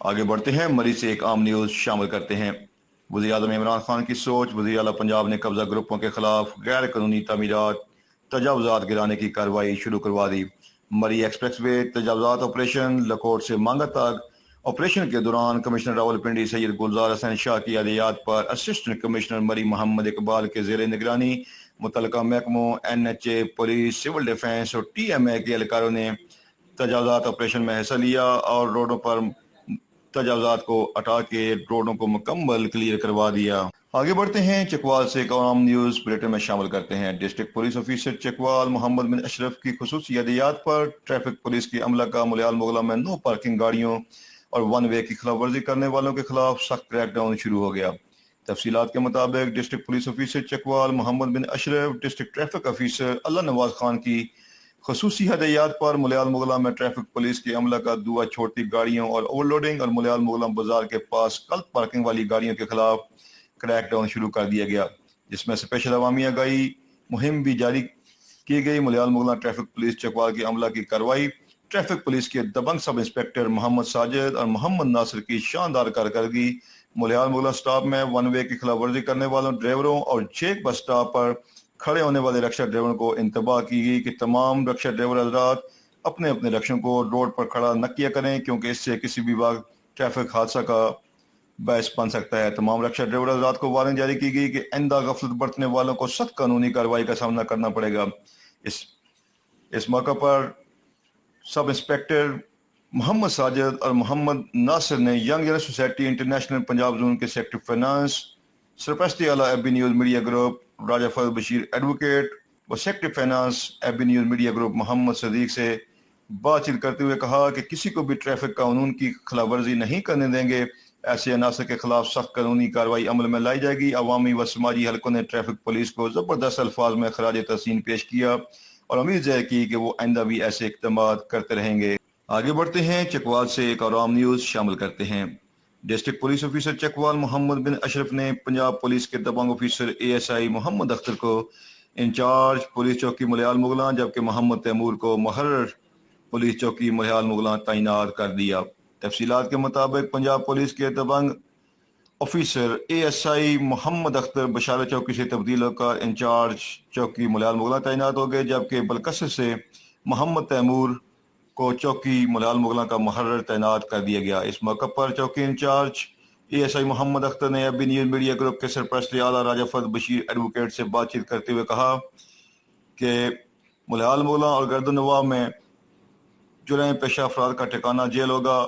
आगे बढ़ते हैं, मरी से एक आम न्यूज शामिल करते हैं। वज़ीर आज़म इमरान खान की सोच, वज़ीर आला पंजाब ने कब्जा ग्रुपों के खिलाफ गैर कानूनी तमीरात तजावुजात गिराने की कार्रवाई शुरू करवा दी। मरी एक्सप्रेस वे तजावुजात ऑपरेशन लकोट से मांगा तक ऑपरेशन के दौरान कमिश्नर रावलपिंडी सैयद गुलजार हसन शाह की हदायत पर असिस्टेंट कमिश्नर मरी मोहम्मद इकबाल के जेर निगरानी मुतलका महकमों, NHA, पुलिस, सिविल डिफेंस और TMA के एहलकारों ने तजावुजात ऑपरेशन में हिस्सा लिया और रोडों पर तजावुजात को हटा के रोडों को मुकम्मल क्लियर करवा दिया। आगे बढ़ते हैं, चकवाल से एक आम न्यूज बुलेटिन में शामिल करते हैं। District police officer Chakwal Mohammad bin Ashraf की खुसूसी हदायत पर ट्रैफिक पुलिस की अमला का मुलियाल मुगला में नो पार्किंग गाड़ियों और वन वे की खिलाफ वर्जी करने वालों के खिलाफ सख्त क्रैकडाउन शुरू हो गया। तफसीलात के मुताबिक district police officer Chakwal Mohammad bin Ashraf district traffic officer Allah Nawaz Khan की खसूसी हदायत पर मुलियाल मुगला में ट्रैफिक पुलिस की अमला का दुआ छोड़ती गाड़ियों और ओवरलोडिंग और मुलियाल मुगला बाजार के पास गलत पार्किंग वाली गाड़ियों के खिलाफ क्रैकडाउन शुरू कर दिया गया, जिसमें स्पेशल अवामी आगाही मुहिम भी जारी की गई। मुलियाल मुगला ट्रैफिक पुलिस चकवाल की अमला की कार्रवाई ट्रैफिक पुलिस के दबंग सब इंस्पेक्टर मोहम्मद साजिद और मोहम्मद नासिर की शानदार कारकर्दगी मुलियाल मुगला स्टॉप में वन वे की खिलाफ वर्जी करने वालों ड्राइवरों और चेक बस स्टॉप पर खड़े होने वाले रक्षा ड्राइवरों को इंतबाह की गई कि तमाम रक्षा ड्राइवर हजरात अपने अपने रक्षों को रोड पर खड़ा न किया करें, क्योंकि इससे किसी भी वक्त ट्रैफिक हादसा का बायस बन सकता है। तमाम रक्षा ड्राइवर हजरात को वार्निंग जारी की गई कि आइंदा गफलत बरतने वालों को सख्त कानूनी कार्रवाई का सामना करना पड़ेगा। इस मौके पर सब इंस्पेक्टर मोहम्मद साजिद और मोहम्मद नासिर ने Young General Society International Punjab zone के सेक्रेटरी फाइनेंस सरपरस्ती आला AB News Media Group Raja Fazal Bashir advocate व secretary finance AB News Media Group Mohammad Sadiq से बातचीत करते हुए कहा कि किसी को भी ट्रैफिक कानून की खिलाफ वर्जी नहीं करने देंगे। ऐसे अनासर के खिलाफ सख्त कानूनी कार्रवाई अमल में लाई जाएगी। अवामी व समाजी हलकों ने ट्रैफिक पुलिस को जबरदस्त अल्फाज में खराज तहसीन पेश किया और उम्मीद जाहिर की कि वो आइंदा भी ऐसे इक़दाम करते रहेंगे। आगे बढ़ते हैं, चकवाल से एक और आम न्यूज शामिल करते हैं। District police officer Chakwal Mohammad bin Ashraf ने पंजाब पुलिस के दबंग ऑफिसर ASI मोहम्मद अख्तर को इंचार्ज पुलिस चौकी मुलियाल मुगला जबकि मोहम्मद तैमूर को मुहर्रर पुलिस चौकी मुलियाल मुगला तैनात कर दिया। तफसीलात के मुताबिक पंजाब पुलिस के दबंग ऑफिसर ASI मोहम्मद अख्तर बशारा चौकी से तब्दील होकर इंचार्ज चौकी मुलियाल मुगला तैनात हो गए, जबकि बलकसर से मोहम्मद तैमूर को चौकी मुलियाल मुगला का मुहर्रर तैनात कर दिया गया। इस मौके पर चौकी इंचार्ज ASI मोहम्मद अख्तर ने एबी न्यूज मीडिया ग्रुप के सरपरस्ती आला राजा फजल बशीर एडवोकेट से बातचीत करते हुए कहा कि मुलियाल मुगला और गर्दन नवाब में जुर्म पेशा अफराद का ठिकाना जेल होगा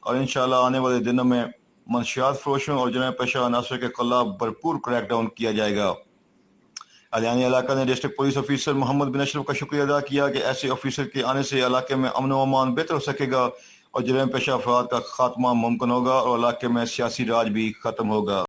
और इंशाअल्लाह आने वाले दिनों में मंशियात फरोशों और जुर्म पेशा अनासर के खिलाफ भरपूर क्रैकडाउन किया जाएगा। अलियानी इलाका ने district police officer Mohammad bin Ashraf का शुक्रिया अदा किया कि ऐसे ऑफिसर के आने से इलाके में अमन व अमान बेहतर हो सकेगा और जुर्म पेशा अफराद का खात्मा मुमकिन होगा और इलाके में सियासी राज भी खत्म होगा।